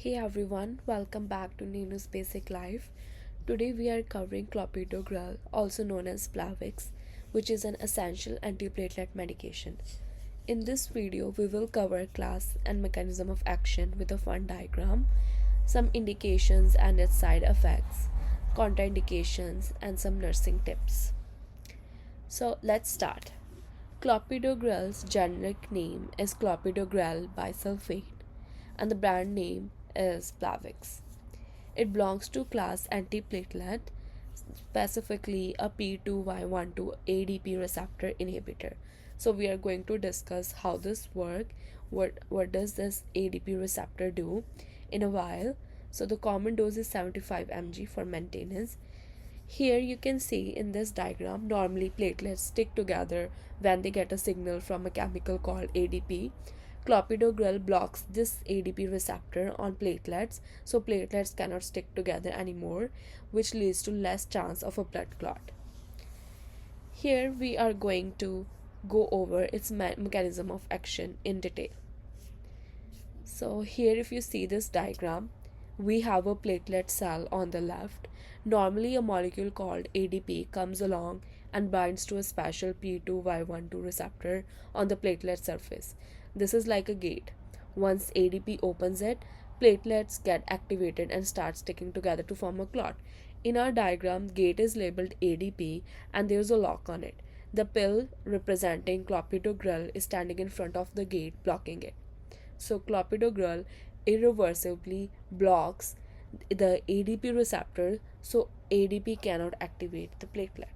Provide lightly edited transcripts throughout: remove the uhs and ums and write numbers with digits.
Hey everyone, welcome back to Nenu's Basic Life. Today we are covering Clopidogrel, also known as Plavix, which is an essential antiplatelet medication. In this video, we will cover class and mechanism of action with a fun diagram, some indications and its side effects, contraindications, and some nursing tips. So let's start. Clopidogrel's generic name is Clopidogrel bisulfate and the brand name is Plavix. It belongs to class antiplatelet, specifically a P2Y12 ADP receptor inhibitor. So we are going to discuss how this works, what does this ADP receptor do in a while. So the common dose is 75 mg for maintenance. Here you can see in this diagram, normally platelets stick together when they get a signal from a chemical called ADP. Clopidogrel blocks this ADP receptor on platelets, so platelets cannot stick together anymore, which leads to less chance of a blood clot. Here we are going to go over its mechanism of action in detail. So here if you see this diagram, we have a platelet cell on the left. Normally a molecule called ADP comes along and binds to a special P2Y12 receptor on the platelet surface. This is like a gate. Once ADP opens it, platelets get activated and start sticking together to form a clot. In our diagram, gate is labeled ADP and there is a lock on it. The pill representing clopidogrel is standing in front of the gate, blocking it. So clopidogrel irreversibly blocks the ADP receptor, so ADP cannot activate the platelet.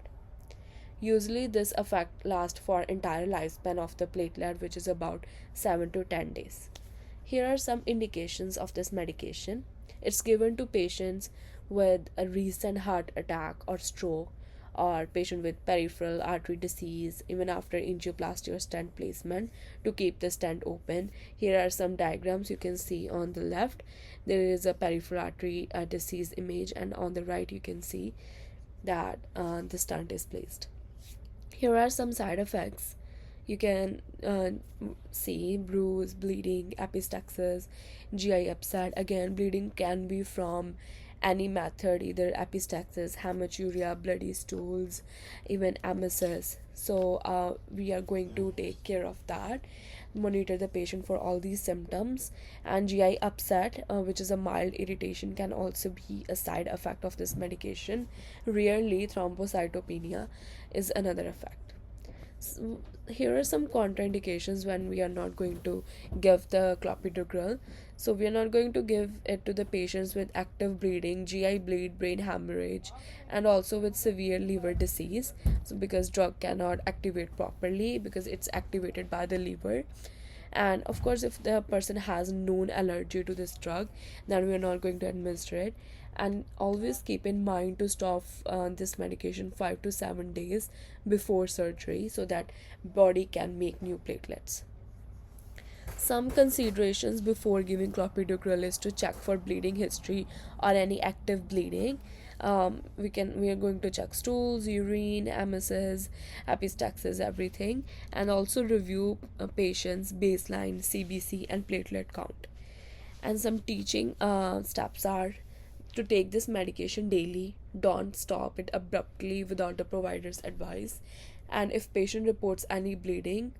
Usually this effect lasts for entire lifespan of the platelet, which is about 7 to 10 days. Here are some indications of this medication. It's given to patients with a recent heart attack or stroke, or patient with peripheral artery disease, even after angioplasty or stent placement, to keep the stent open. Here are some diagrams you can see. On the left there is a peripheral artery disease image, and on the right you can see that the stent is placed. Here are some side effects. You can see bruise, bleeding, epistaxis, GI upset. Again, bleeding can be from any method, either epistaxis, hematuria, bloody stools, even emesis. So we are going to take care of that, monitor the patient for all these symptoms. And GI upset, which is a mild irritation, can also be a side effect of this medication. Rarely thrombocytopenia is another effect. So here are some contraindications when we are not going to give the clopidogrel. So we are not going to give it to the patients with active bleeding, GI bleed, brain hemorrhage, and also with severe liver disease. So because drug cannot activate properly, because it's activated by the liver. And of course, if the person has known allergy to this drug, then we are not going to administer it. And always keep in mind to stop this medication 5 to 7 days before surgery, so that body can make new platelets. Some considerations before giving clopidogrel is to check for bleeding history or any active bleeding. We are going to check stools, urine, emesis, epistaxis, everything, and also review a patient's baseline CBC and platelet count. And some teaching steps are to take this medication daily. Don't stop it abruptly without the provider's advice. And if patient reports any bleeding,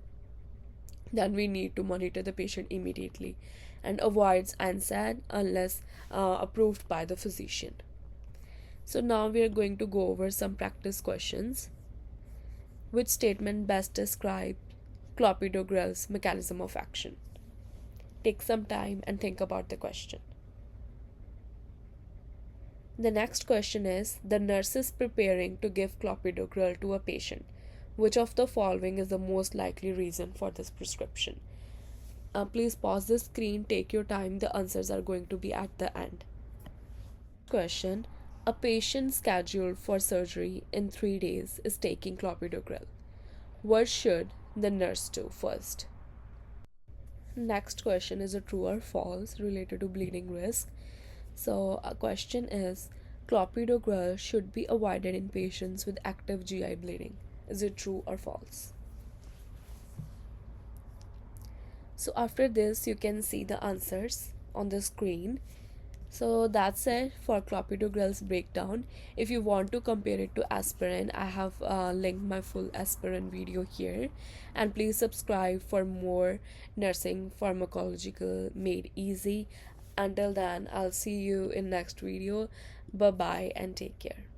then we need to monitor the patient immediately, and avoids NSAID unless approved by the physician. So now we are going to go over some practice questions. Which statement best describes clopidogrel's mechanism of action? Take some time and think about the question. The next question is, the nurse is preparing to give clopidogrel to a patient. Which of the following is the most likely reason for this prescription? Please pause the screen, take your time, the answers are going to be at the end. Question: a patient scheduled for surgery in 3 days is taking clopidogrel. What should the nurse do first? Next question is a true or false related to bleeding risk. So a question is, clopidogrel should be avoided in patients with active GI bleeding. Is it true or false? So after this you can see the answers. on the screen. So that's it for clopidogrel's breakdown. If you want to compare it to aspirin, I have linked my full aspirin video here. And please subscribe for more nursing pharmacological made easy. Until then, I'll see you in next video. Bye bye and take care.